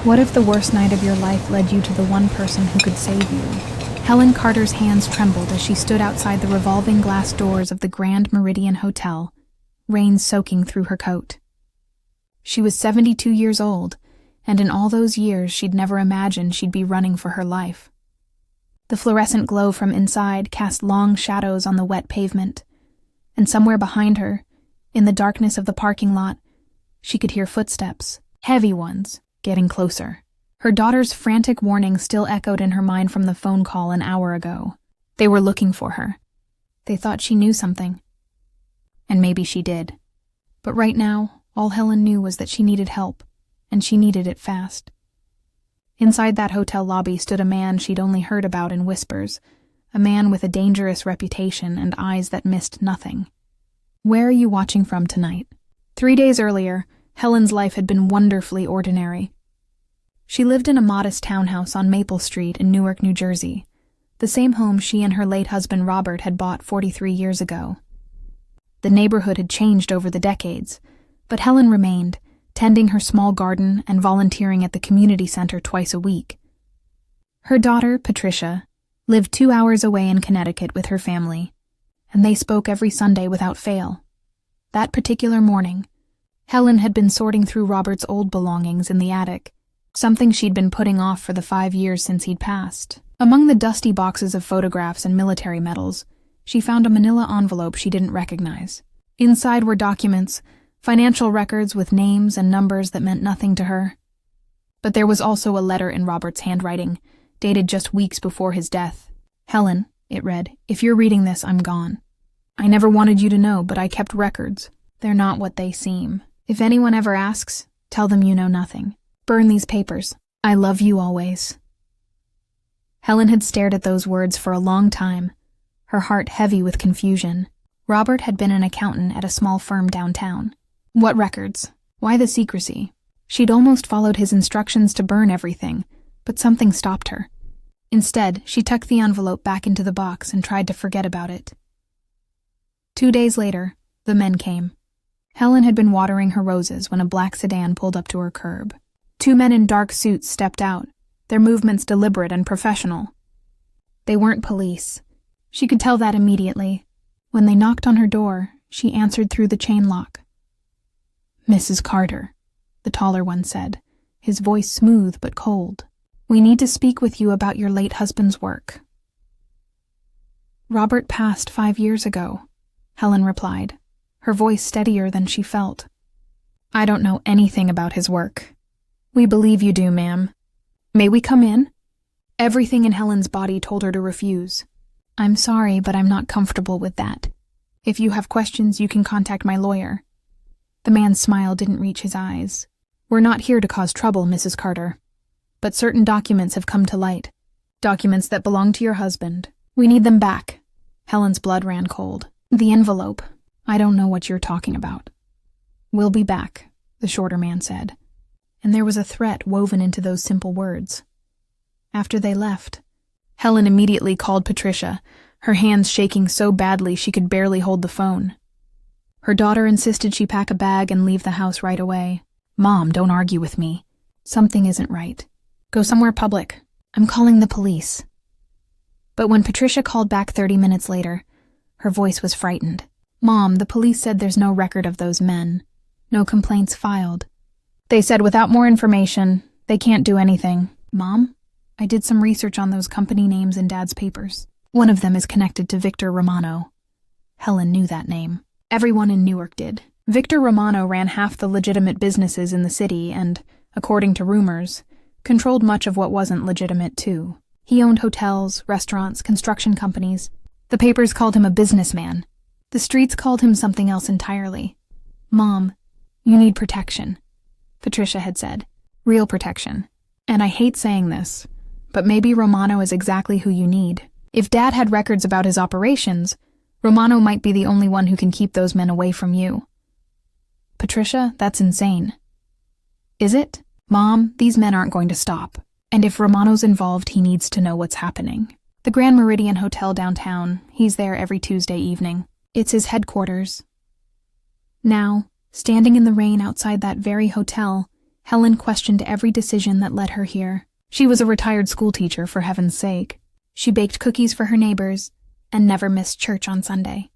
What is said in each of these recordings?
What if the worst night of your life led you to the one person who could save you? Helen Carter's hands trembled as she stood outside the revolving glass doors of the Grand Meridian Hotel, rain soaking through her coat. She was 72 years old, and in all those years she'd never imagined she'd be running for her life. The fluorescent glow from inside cast long shadows on the wet pavement, and somewhere behind her, in the darkness of the parking lot, she could hear footsteps, heavy ones, getting closer. Her daughter's frantic warning still echoed in her mind from the phone call an hour ago. They were looking for her. They thought she knew something. And maybe she did. But right now, all Helen knew was that she needed help, and she needed it fast. Inside that hotel lobby stood a man she'd only heard about in whispers, a man with a dangerous reputation and eyes that missed nothing. Where are you watching from tonight? 3 days earlier, Helen's life had been wonderfully ordinary. She lived in a modest townhouse on Maple Street in Newark, New Jersey, the same home she and her late husband Robert had bought 43 years ago. The neighborhood had changed over the decades, but Helen remained, tending her small garden and volunteering at the community center twice a week. Her daughter, Patricia, lived 2 hours away in Connecticut with her family, and they spoke every Sunday without fail. That particular morning, Helen had been sorting through Robert's old belongings in the attic, something she'd been putting off for the 5 years since he'd passed. Among the dusty boxes of photographs and military medals, she found a manila envelope she didn't recognize. Inside were documents, financial records with names and numbers that meant nothing to her. But there was also a letter in Robert's handwriting, dated just weeks before his death. "Helen," it read, "if you're reading this, I'm gone. I never wanted you to know, but I kept records. They're not what they seem. If anyone ever asks, tell them you know nothing. Burn these papers. I love you always." Helen had stared at those words for a long time, her heart heavy with confusion. Robert had been an accountant at a small firm downtown. What records? Why the secrecy? She'd almost followed his instructions to burn everything, but something stopped her. Instead, she tucked the envelope back into the box and tried to forget about it. 2 days later, the men came. Helen had been watering her roses when a black sedan pulled up to her curb. 2 men in dark suits stepped out, their movements deliberate and professional. They weren't police. She could tell that immediately. When they knocked on her door, she answered through the chain lock. "Mrs. Carter," the taller one said, his voice smooth but cold. "We need to speak with you about your late husband's work." "Robert passed 5 years ago," Helen replied, her voice steadier than she felt. "I don't know anything about his work." "We believe you do, ma'am. May we come in?" Everything in Helen's body told her to refuse. "I'm sorry, but I'm not comfortable with that. If you have questions, you can contact my lawyer." The man's smile didn't reach his eyes. "We're not here to cause trouble, Mrs. Carter. But certain documents have come to light. Documents that belong to your husband. We need them back." Helen's blood ran cold. "The envelope. I don't know what you're talking about." "We'll be back," the shorter man said. And there was a threat woven into those simple words. After they left, Helen immediately called Patricia, her hands shaking so badly she could barely hold the phone. Her daughter insisted she pack a bag and leave the house right away. "Mom, don't argue with me. Something isn't right. Go somewhere public. I'm calling the police." But when Patricia called back 30 minutes later, her voice was frightened. "Mom, the police said there's no record of those men. No complaints filed. They said without more information, they can't do anything." "Mom, I did some research on those company names in Dad's papers. One of them is connected to Victor Romano." Helen knew that name. Everyone in Newark did. Victor Romano ran half the legitimate businesses in the city and, according to rumors, controlled much of what wasn't legitimate too. He owned hotels, restaurants, construction companies. The papers called him a businessman. The streets called him something else entirely. "Mom, you need protection," Patricia had said. "Real protection. And I hate saying this, but maybe Romano is exactly who you need. If Dad had records about his operations, Romano might be the only one who can keep those men away from you." "Patricia, that's insane." "Is it? Mom, these men aren't going to stop. And if Romano's involved, he needs to know what's happening. The Grand Meridian Hotel downtown, he's there every Tuesday evening. It's his headquarters." Now, standing in the rain outside that very hotel, Helen questioned every decision that led her here. She was a retired schoolteacher, for heaven's sake. She baked cookies for her neighbors and never missed church on Sunday.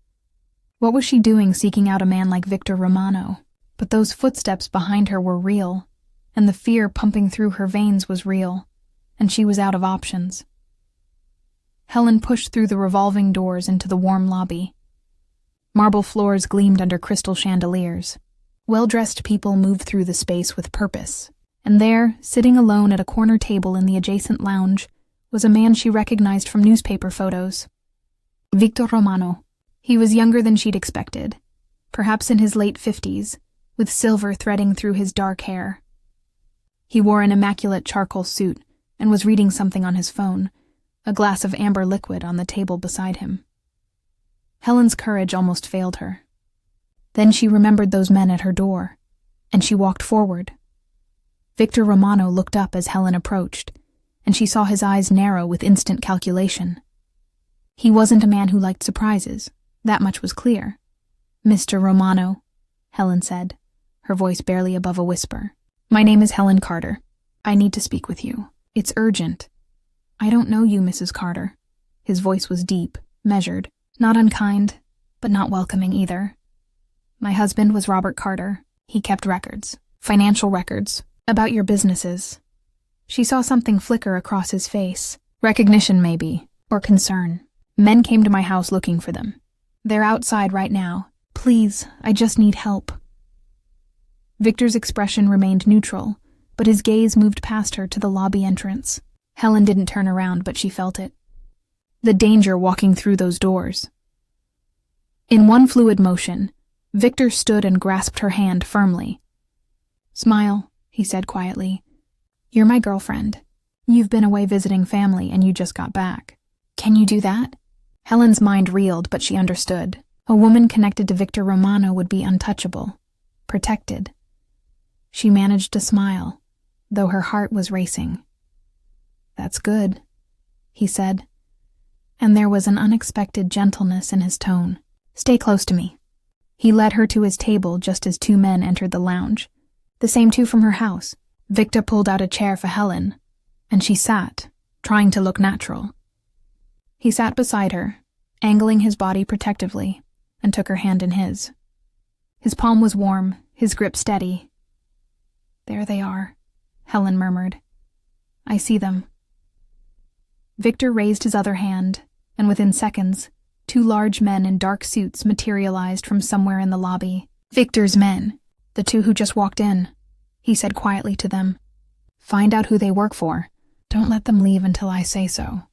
What was she doing seeking out a man like Victor Romano? But those footsteps behind her were real, and the fear pumping through her veins was real, and she was out of options. Helen pushed through the revolving doors into the warm lobby. Marble floors gleamed under crystal chandeliers. Well-dressed people moved through the space with purpose, and there, sitting alone at a corner table in the adjacent lounge, was a man she recognized from newspaper photos. Victor Romano. He was younger than she'd expected, perhaps in his late 50s, with silver threading through his dark hair. He wore an immaculate charcoal suit and was reading something on his phone, a glass of amber liquid on the table beside him. Helen's courage almost failed her. Then she remembered those men at her door, and she walked forward. Victor Romano looked up as Helen approached, and she saw his eyes narrow with instant calculation. He wasn't a man who liked surprises, that much was clear. "Mr. Romano," Helen said, her voice barely above a whisper. "My name is Helen Carter. I need to speak with you. It's urgent." "I don't know you, Mrs. Carter." His voice was deep, measured, not unkind, but not welcoming either. "My husband was Robert Carter. He kept records, financial records, about your businesses." She saw something flicker across his face. Recognition, maybe, or concern. "Men came to my house looking for them. They're outside right now. Please, I just need help." Victor's expression remained neutral, but his gaze moved past her to the lobby entrance. Helen didn't turn around, but she felt it. The danger walking through those doors. In one fluid motion, Victor stood and grasped her hand firmly. "Smile," he said quietly. "You're my girlfriend. You've been away visiting family and you just got back. Can you do that?" Helen's mind reeled, but she understood. A woman connected to Victor Romano would be untouchable, protected. She managed to smile, though her heart was racing. "That's good," he said, and there was an unexpected gentleness in his tone. "Stay close to me." He led her to his table just as two men entered the lounge, the same two from her house. Victor pulled out a chair for Helen, and she sat, trying to look natural. He sat beside her, angling his body protectively, and took her hand in his. His palm was warm, his grip steady. "There they are," Helen murmured. "I see them." Victor raised his other hand, and within seconds, two large men in dark suits materialized from somewhere in the lobby. "Victor's men, the two who just walked in," he said quietly to them. "Find out who they work for. Don't let them leave until I say so."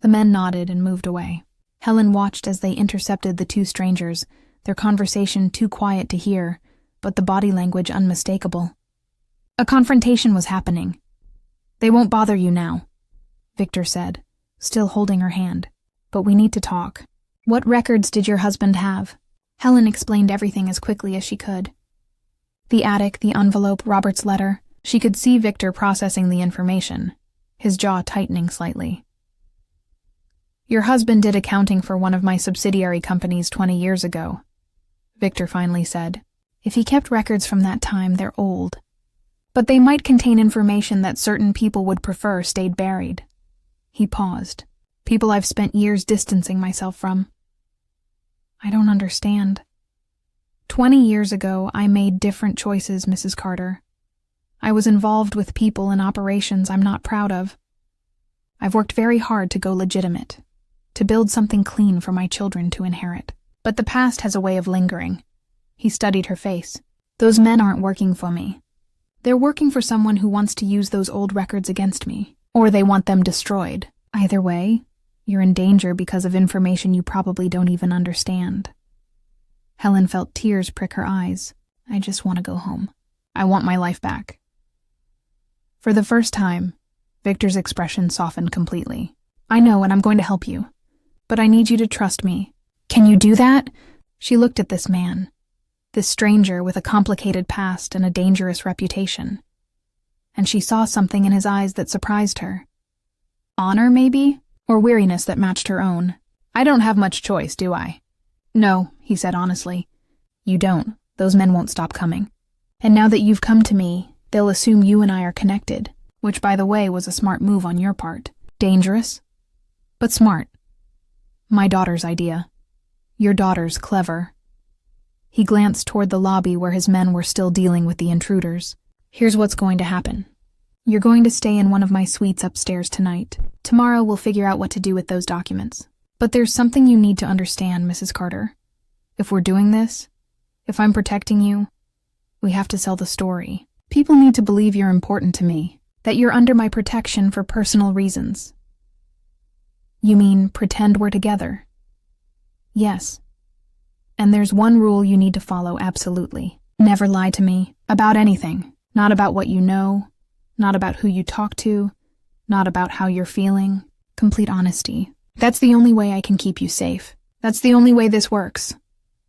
The men nodded and moved away. Helen watched as they intercepted the two strangers, their conversation too quiet to hear, but the body language unmistakable. A confrontation was happening. "They won't bother you now," Victor said, still holding her hand. "But we need to talk. What records did your husband have?" Helen explained everything as quickly as she could. The attic, the envelope, Robert's letter. She could see Victor processing the information, his jaw tightening slightly. "Your husband did accounting for one of my subsidiary companies 20 years ago," Victor finally said. "If he kept records from that time, they're old. But they might contain information that certain people would prefer stayed buried." He paused. "People I've spent years distancing myself from." "I don't understand." 20 years ago, I made different choices, Mrs. Carter. I was involved with people and operations I'm not proud of. I've worked very hard to go legitimate, to build something clean for my children to inherit. But the past has a way of lingering. He studied her face. "Those men aren't working for me. They're working for someone who wants to use those old records against me, or they want them destroyed. Either way, you're in danger because of information you probably don't even understand." Helen felt tears prick her eyes. "I just want to go home. I want my life back." For the first time, Victor's expression softened completely. "I know, and I'm going to help you. But I need you to trust me." "Can you do that?" She looked at this man, this stranger with a complicated past and a dangerous reputation. And she saw something in his eyes that surprised her. Honor, maybe? Or weariness that matched her own. "I don't have much choice, do I?" "No," he said honestly. "You don't. Those men won't stop coming. And now that you've come to me, They'll assume you and I are connected, which, by the way, was a smart move on your part. Dangerous, but smart. My daughter's idea. Your daughter's clever." He glanced toward the lobby where his men were still dealing with the intruders. "Here's what's going to happen. You're going to stay in one of my suites upstairs tonight. Tomorrow we'll figure out what to do with those documents. But there's something you need to understand, Mrs. Carter. If we're doing this, if I'm protecting you, we have to sell the story. People need to believe you're important to me, that you're under my protection for personal reasons." "You mean pretend we're together?" "Yes. And there's one rule you need to follow absolutely. Never lie to me about anything. Not about what you know, not about who you talk to, not about how you're feeling. Complete honesty. That's the only way I can keep you safe. That's the only way this works."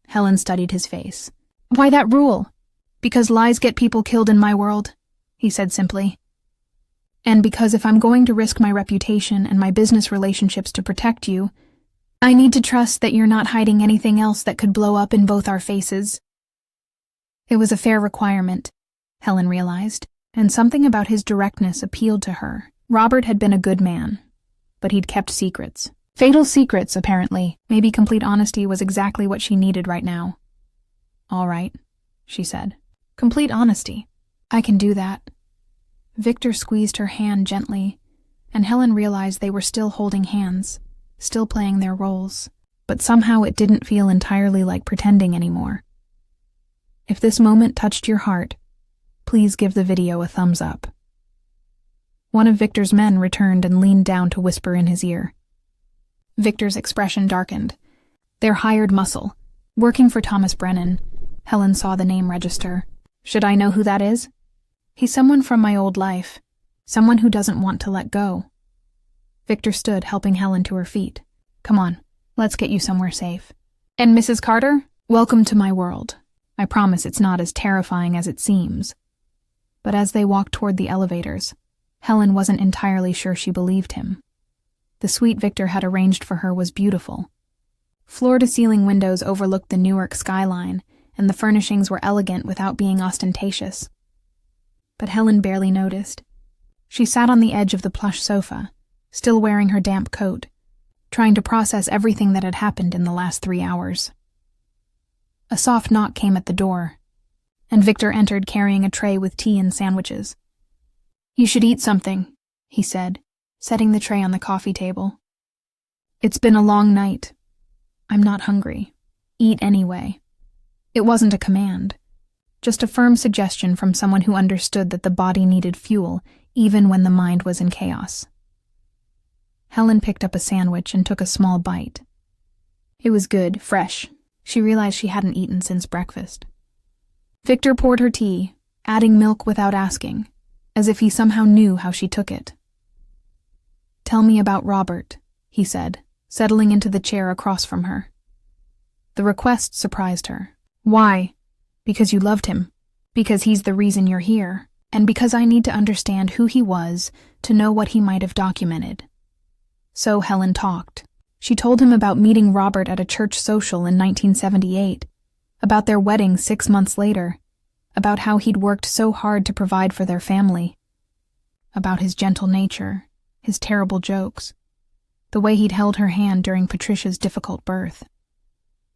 Helen studied his face. "Why that rule?" "Because lies get people killed in my world," he said simply. "And because if I'm going to risk my reputation and my business relationships to protect you, I need to trust that you're not hiding anything else that could blow up in both our faces." It was a fair requirement, Helen realized, and something about his directness appealed to her. Robert had been a good man, but he'd kept secrets. Fatal secrets, apparently. Maybe complete honesty was exactly what she needed right now. "All right," she said. "Complete honesty. I can do that." Victor squeezed her hand gently, and Helen realized they were still holding hands, still playing their roles, but somehow it didn't feel entirely like pretending anymore. If this moment touched your heart, please give the video a thumbs up. One of Victor's men returned and leaned down to whisper in his ear. Victor's expression darkened. Their hired muscle, working for Thomas Brennan. Helen saw the name register. "Should I know who that is?" "He's someone from my old life. Someone who doesn't want to let go." Victor stood, helping Helen to her feet. "Come on, let's get you somewhere safe. And Mrs. Carter, welcome to my world. I promise it's not as terrifying as it seems." But as they walked toward the elevators, Helen wasn't entirely sure she believed him. The suite Victor had arranged for her was beautiful. Floor-to-ceiling windows overlooked the Newark skyline, and the furnishings were elegant without being ostentatious. But Helen barely noticed. She sat on the edge of the plush sofa, still wearing her damp coat, trying to process everything that had happened in the last 3 hours. A soft knock came at the door, and Victor entered carrying a tray with tea and sandwiches. "You should eat something," he said, setting the tray on the coffee table. "It's been a long night. I'm not hungry. Eat anyway." It wasn't a command, just a firm suggestion from someone who understood that the body needed fuel even when the mind was in chaos. Helen picked up a sandwich and took a small bite. It was good, fresh. She realized she hadn't eaten since breakfast. Victor poured her tea, adding milk without asking, as if he somehow knew how she took it. "Tell me about Robert," he said, settling into the chair across from her. The request surprised her. "Why?" "Because you loved him. Because he's the reason you're here. And because I need to understand who he was to know what he might have documented." So Helen talked. She told him about meeting Robert at a church social in 1978, about their wedding 6 months later, about how he'd worked so hard to provide for their family, about his gentle nature, his terrible jokes, the way he'd held her hand during Patricia's difficult birth,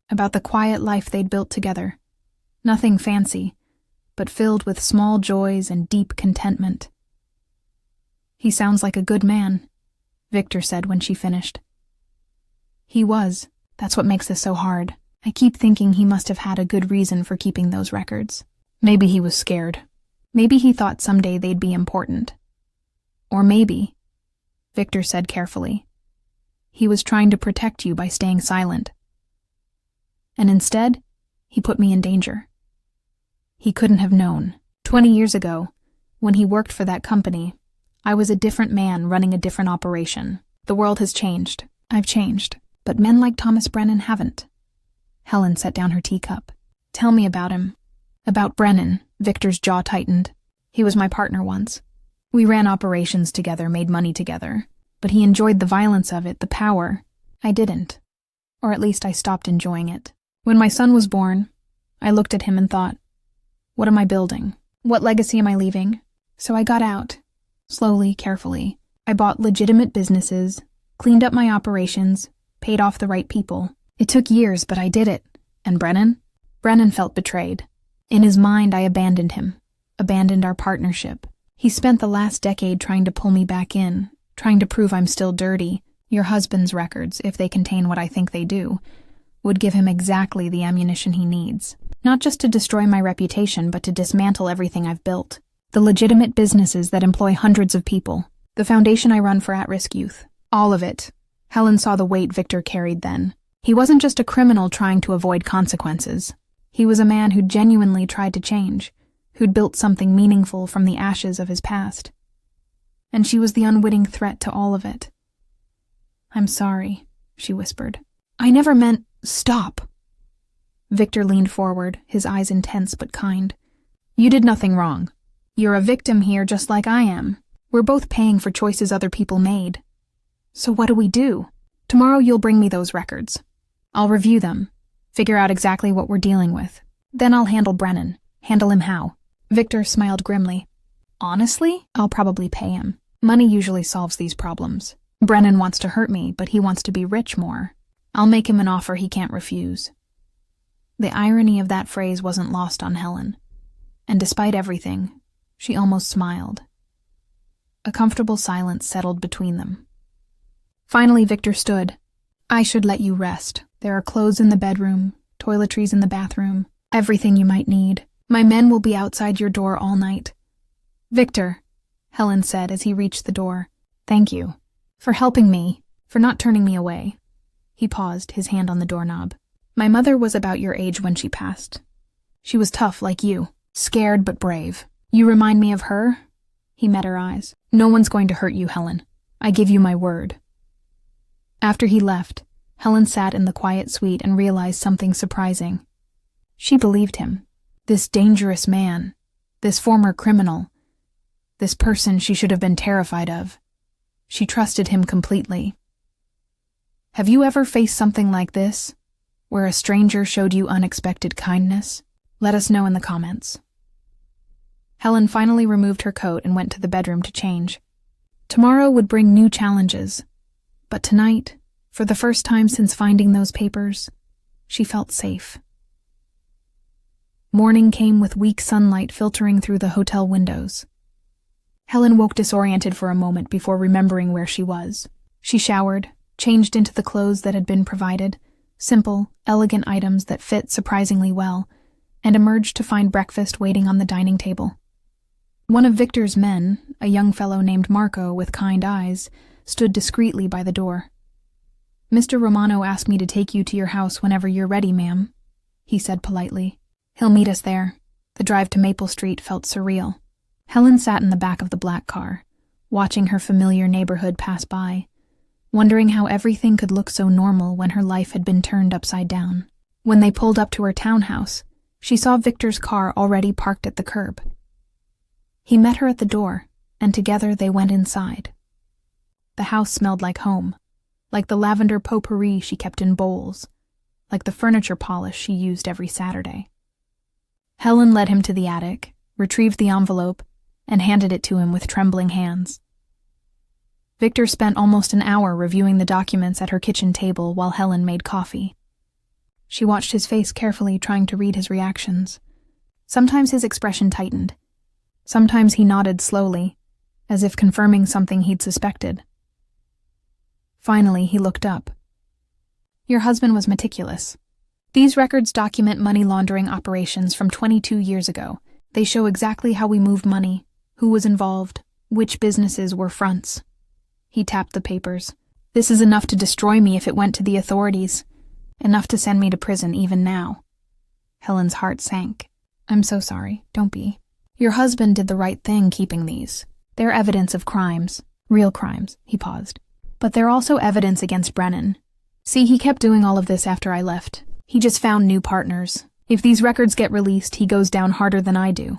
about the quiet life they'd built together, nothing fancy, but filled with small joys and deep contentment. "He sounds like a good man," Victor said when she finished. "He was. That's what makes this so hard. I keep thinking he must have had a good reason for keeping those records. Maybe he was scared. Maybe he thought someday they'd be important. Or maybe," Victor said carefully, "he was trying to protect you by staying silent. And instead, he put me in danger." He couldn't have known. 20 years ago, when he worked for that company, I was a different man running a different operation. The world has changed. I've changed. But men like Thomas Brennan haven't. Helen set down her teacup. "Tell me about him." "About Brennan," Victor's jaw tightened. "He was my partner once. We ran operations together, made money together. But he enjoyed the violence of it, the power. I didn't. Or at least I stopped enjoying it. When my son was born, I looked at him and thought, what am I building? What legacy am I leaving? So I got out. Slowly, carefully. I bought legitimate businesses, cleaned up my operations, paid off the right people. It took years, but I did it. And Brennan? Brennan felt betrayed. In his mind, I abandoned him. Abandoned our partnership. He spent the last decade trying to pull me back in, trying to prove I'm still dirty. Your husband's records, if they contain what I think they do, would give him exactly the ammunition he needs. Not just to destroy my reputation, but to dismantle everything I've built. The legitimate businesses that employ hundreds of people. The foundation I run for at-risk youth. All of it. Helen saw the weight Victor carried then. He wasn't just a criminal trying to avoid consequences. He was a man who genuinely tried to change, who'd built something meaningful from the ashes of his past. And she was the unwitting threat to all of it. "I'm sorry," she whispered. "I never meant—" "Stop." Victor leaned forward, his eyes intense but kind. "You did nothing wrong. You're a victim here just like I am. We're both paying for choices other people made. So what do we do? Tomorrow you'll bring me those records. I'll review them, figure out exactly what we're dealing with. Then I'll handle Brennan. Handle him how?" Victor smiled grimly. "Honestly, I'll probably pay him. Money usually solves these problems. Brennan wants to hurt me, but he wants to be rich more. I'll make him an offer he can't refuse." The irony of that phrase wasn't lost on Helen. And despite everything, she almost smiled. A comfortable silence settled between them. Finally, Victor stood. "I should let you rest. There are clothes in the bedroom, toiletries in the bathroom, everything you might need. My men will be outside your door all night." "Victor," Helen said as he reached the door, "thank you. For helping me, for not turning me away." He paused, his hand on the doorknob. "My mother was about your age when she passed. She was tough like you, scared but brave. You remind me of her?" He met her eyes. "No one's going to hurt you, Helen. I give you my word." After he left, Helen sat in the quiet suite and realized something surprising. She believed him. This dangerous man, this former criminal, this person she should have been terrified of. She trusted him completely. Have you ever faced something like this, where a stranger showed you unexpected kindness? Let us know in the comments. Helen finally removed her coat and went to the bedroom to change. Tomorrow would bring new challenges, but tonight, for the first time since finding those papers, she felt safe. Morning came with weak sunlight filtering through the hotel windows. Helen woke disoriented for a moment before remembering where she was. She showered, changed into the clothes that had been provided, simple, elegant items that fit surprisingly well, and emerged to find breakfast waiting on the dining table. One of Victor's men, a young fellow named Marco with kind eyes, stood discreetly by the door. "Mr. Romano asked me to take you to your house whenever you're ready, ma'am," he said politely. "He'll meet us there." The drive to Maple Street felt surreal. Helen sat in the back of the black car, watching her familiar neighborhood pass by, wondering how everything could look so normal when her life had been turned upside down. When they pulled up to her townhouse, she saw Victor's car already parked at the curb. He met her at the door, and together they went inside. The house smelled like home, like the lavender potpourri she kept in bowls, like the furniture polish she used every Saturday. Helen led him to the attic, retrieved the envelope, and handed it to him with trembling hands. Victor spent almost an hour reviewing the documents at her kitchen table while Helen made coffee. She watched his face carefully, trying to read his reactions. Sometimes his expression tightened. Sometimes he nodded slowly, as if confirming something he'd suspected. Finally, he looked up. "Your husband was meticulous. These records document money laundering operations from 22 years ago. They show exactly how we moved money, who was involved, which businesses were fronts." He tapped the papers. "This is enough to destroy me if it went to the authorities. Enough to send me to prison even now." Helen's heart sank. "I'm so sorry. Don't be. Your husband did the right thing keeping these. They're evidence of crimes. Real crimes." He paused. "But they're also evidence against Brennan. See, he kept doing all of this after I left. He just found new partners. If these records get released, he goes down harder than I do.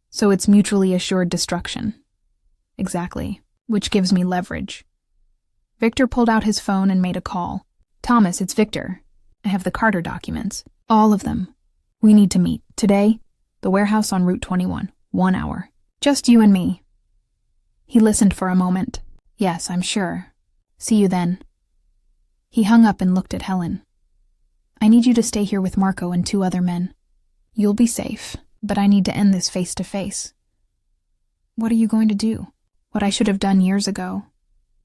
So it's mutually assured destruction." "Exactly. Which gives me leverage." Victor pulled out his phone and made a call. "Thomas, it's Victor. I have the Carter documents. All of them. We need to meet. Today, the warehouse on Route 21. 1 hour. Just you and me. He listened for a moment. Yes, I'm sure. See you then. He hung up and looked at Helen. I need you to stay here with Marco and 2 other men. You'll be safe, but I need to end this face to face. What are you going to do? What I should have done years ago.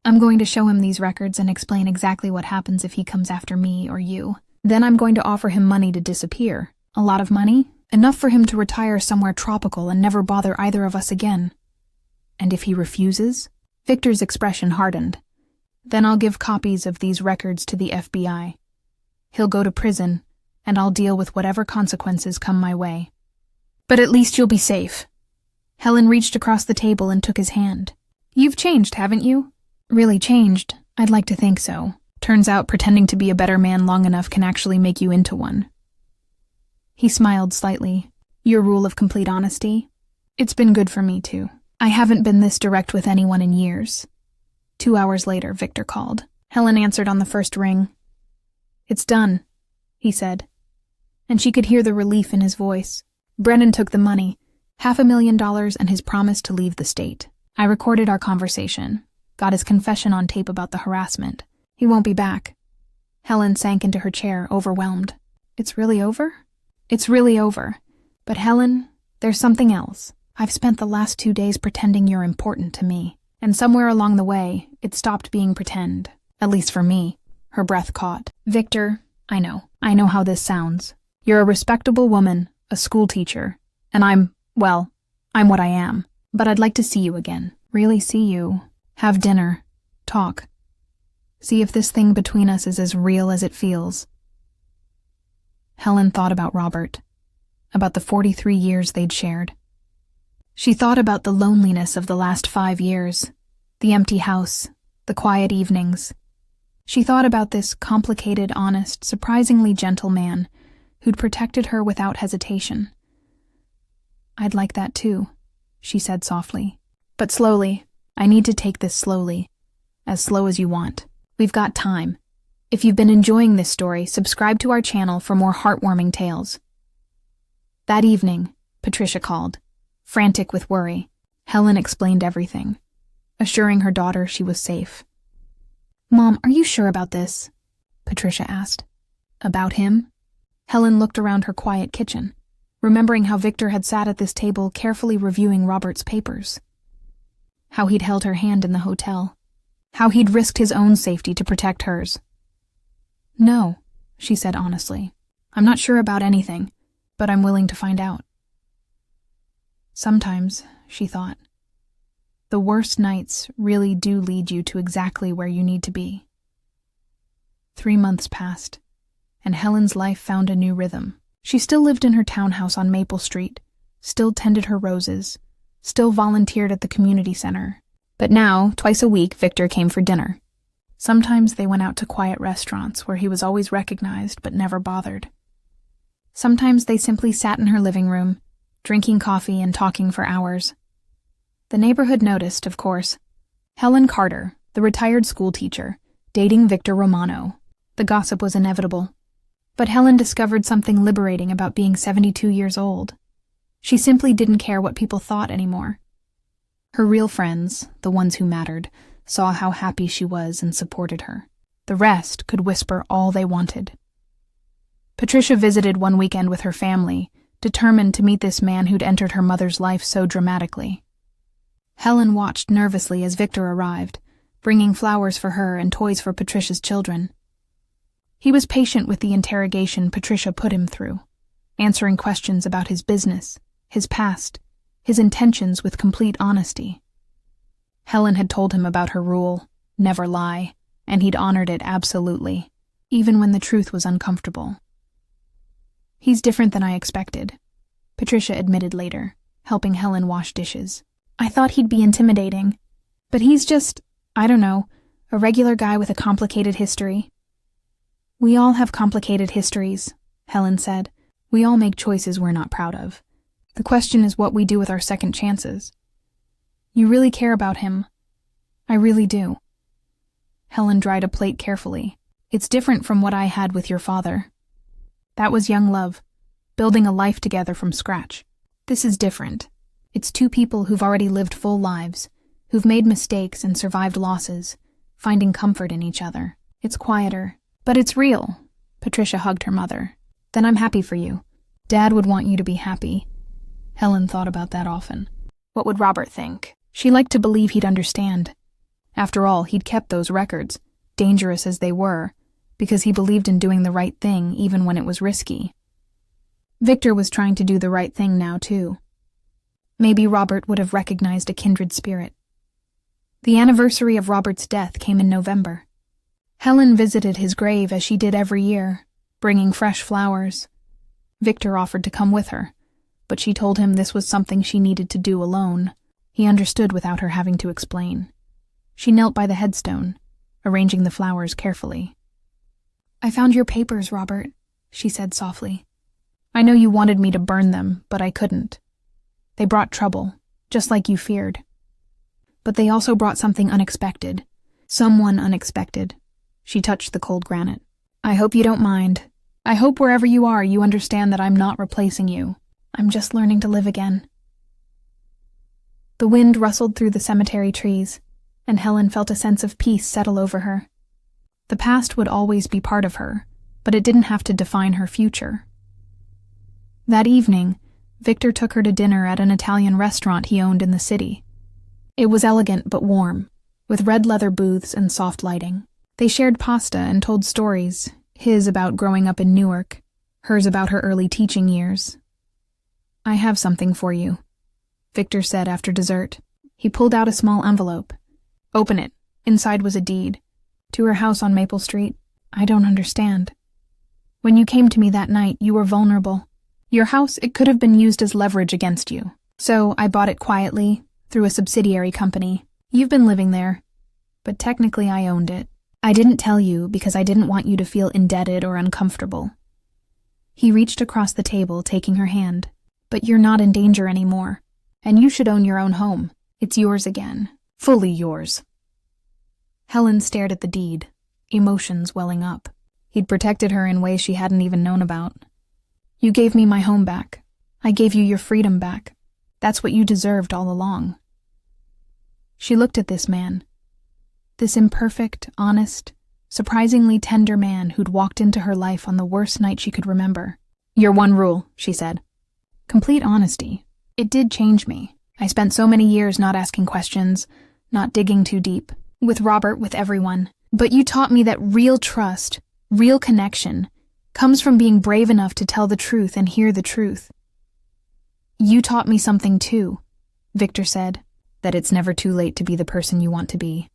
I'm going to show him these records and explain exactly what happens if he comes after me or you. Then I'm going to offer him money to disappear. A lot of money, enough for him to retire somewhere tropical and never bother either of us again. And if he refuses? Victor's expression hardened. Then I'll give copies of these records to the FBI. He'll go to prison, and I'll deal with whatever consequences come my way. But at least you'll be safe. Helen reached across the table and took his hand. You've changed, haven't you? Really changed. I'd like to think so. Turns out pretending to be a better man long enough can actually make you into one. He smiled slightly. Your rule of complete honesty? It's been good for me, too. I haven't been this direct with anyone in years. 2 hours later, Victor called. Helen answered on the first ring. It's done, he said. And she could hear the relief in his voice. Brennan took the money, $500,000 and his promise to leave the state. I recorded our conversation, got his confession on tape about the harassment. He won't be back. Helen sank into her chair, overwhelmed. It's really over? It's really over. But Helen, there's something else. I've spent the last 2 days pretending you're important to me. And somewhere along the way, it stopped being pretend. At least for me. Her breath caught. Victor, I know how this sounds. You're a respectable woman, a school teacher. And I'm what I am. But I'd like to see you again. Really see you. Have dinner. Talk. See if this thing between us is as real as it feels. Helen thought about Robert. About the 43 years they'd shared. She thought about the loneliness of the last 5 years, the empty house, the quiet evenings. She thought about this complicated, honest, surprisingly gentle man who'd protected her without hesitation. I'd like that too, she said softly. But slowly. I need to take this slowly. As slow as you want. We've got time. If you've been enjoying this story, subscribe to our channel for more heartwarming tales. That evening, Patricia called. Frantic with worry, Helen explained everything, assuring her daughter she was safe. Mom, are you sure about this? Patricia asked. About him? Helen looked around her quiet kitchen, remembering how Victor had sat at this table carefully reviewing Robert's papers. How he'd held her hand in the hotel. How he'd risked his own safety to protect hers. No, she said honestly. I'm not sure about anything, but I'm willing to find out. Sometimes, she thought, the worst nights really do lead you to exactly where you need to be. 3 months passed, and Helen's life found a new rhythm. She still lived in her townhouse on Maple Street, still tended her roses, still volunteered at the community center. But now, twice a week, Victor came for dinner. Sometimes they went out to quiet restaurants where he was always recognized but never bothered. Sometimes they simply sat in her living room, drinking coffee and talking for hours. The neighborhood noticed, of course. Helen Carter, the retired school teacher, dating Victor Romano. The gossip was inevitable. But Helen discovered something liberating about being 72 years old. She simply didn't care what people thought anymore. Her real friends, the ones who mattered, saw how happy she was and supported her. The rest could whisper all they wanted. Patricia visited one weekend with her family, determined to meet this man who'd entered her mother's life so dramatically. Helen watched nervously as Victor arrived, bringing flowers for her and toys for Patricia's children. He was patient with the interrogation Patricia put him through, answering questions about his business, his past, his intentions with complete honesty. Helen had told him about her rule, never lie, and he'd honored it absolutely, even when the truth was uncomfortable. He's different than I expected, Patricia admitted later, helping Helen wash dishes. I thought he'd be intimidating, but he's just, I don't know, a regular guy with a complicated history. We all have complicated histories, Helen said. We all make choices we're not proud of. The question is what we do with our second chances. You really care about him. I really do. Helen dried a plate carefully. It's different from what I had with your father. That was young love, building a life together from scratch. This is different. It's two people who've already lived full lives, who've made mistakes and survived losses, finding comfort in each other. It's quieter, but it's real. Patricia hugged her mother. Then I'm happy for you. Dad would want you to be happy. Helen thought about that often. What would Robert think? She liked to believe he'd understand. After all, he'd kept those records, dangerous as they were, because he believed in doing the right thing even when it was risky. Victor was trying to do the right thing now, too. Maybe Robert would have recognized a kindred spirit. The anniversary of Robert's death came in November. Helen visited his grave as she did every year, bringing fresh flowers. Victor offered to come with her, but she told him this was something she needed to do alone. He understood without her having to explain. She knelt by the headstone, arranging the flowers carefully. I found your papers, Robert, she said softly. I know you wanted me to burn them, but I couldn't. They brought trouble, just like you feared. But they also brought something unexpected. Someone unexpected. She touched the cold granite. I hope you don't mind. I hope wherever you are, you understand that I'm not replacing you. I'm just learning to live again. The wind rustled through the cemetery trees, and Helen felt a sense of peace settle over her. The past would always be part of her, but it didn't have to define her future. That evening, Victor took her to dinner at an Italian restaurant he owned in the city. It was elegant but warm, with red leather booths and soft lighting. They shared pasta and told stories, his about growing up in Newark, hers about her early teaching years. I have something for you, Victor said after dessert. He pulled out a small envelope. Open it. Inside was a deed. To her house on Maple Street. I don't understand. When you came to me that night, you were vulnerable. Your house, it could have been used as leverage against you. So I bought it quietly, through a subsidiary company. You've been living there. But technically I owned it. I didn't tell you because I didn't want you to feel indebted or uncomfortable. He reached across the table, taking her hand. But you're not in danger anymore. And you should own your own home. It's yours again. Fully yours. Helen stared at the deed, emotions welling up. He'd protected her in ways she hadn't even known about. You gave me my home back. I gave you your freedom back. That's what you deserved all along. She looked at this man. This imperfect, honest, surprisingly tender man who'd walked into her life on the worst night she could remember. Your one rule, she said. Complete honesty. It did change me. I spent so many years not asking questions, not digging too deep. With Robert, with everyone. But you taught me that real trust, real connection, comes from being brave enough to tell the truth and hear the truth. You taught me something too, Victor said, that it's never too late to be the person you want to be.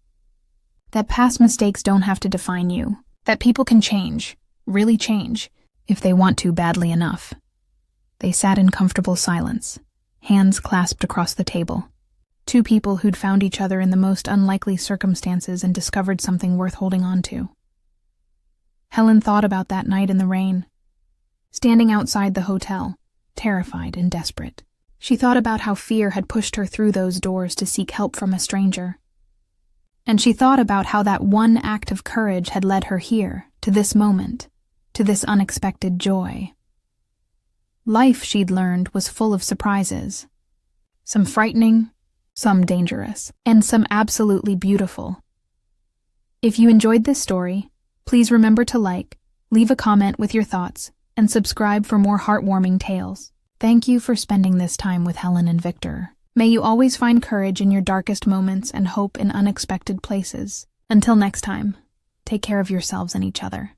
That past mistakes don't have to define you. That people can change, really change, if they want to badly enough. They sat in comfortable silence, hands clasped across the table. Two people who'd found each other in the most unlikely circumstances and discovered something worth holding on to. Helen thought about that night in the rain, standing outside the hotel, terrified and desperate. She thought about how fear had pushed her through those doors to seek help from a stranger. And she thought about how that one act of courage had led her here, to this moment, to this unexpected joy. Life, she'd learned, was full of surprises. Some frightening, some dangerous, and some absolutely beautiful. If you enjoyed this story, please remember to like, leave a comment with your thoughts, and subscribe for more heartwarming tales. Thank you for spending this time with Helen and Victor. May you always find courage in your darkest moments and hope in unexpected places. Until next time, take care of yourselves and each other.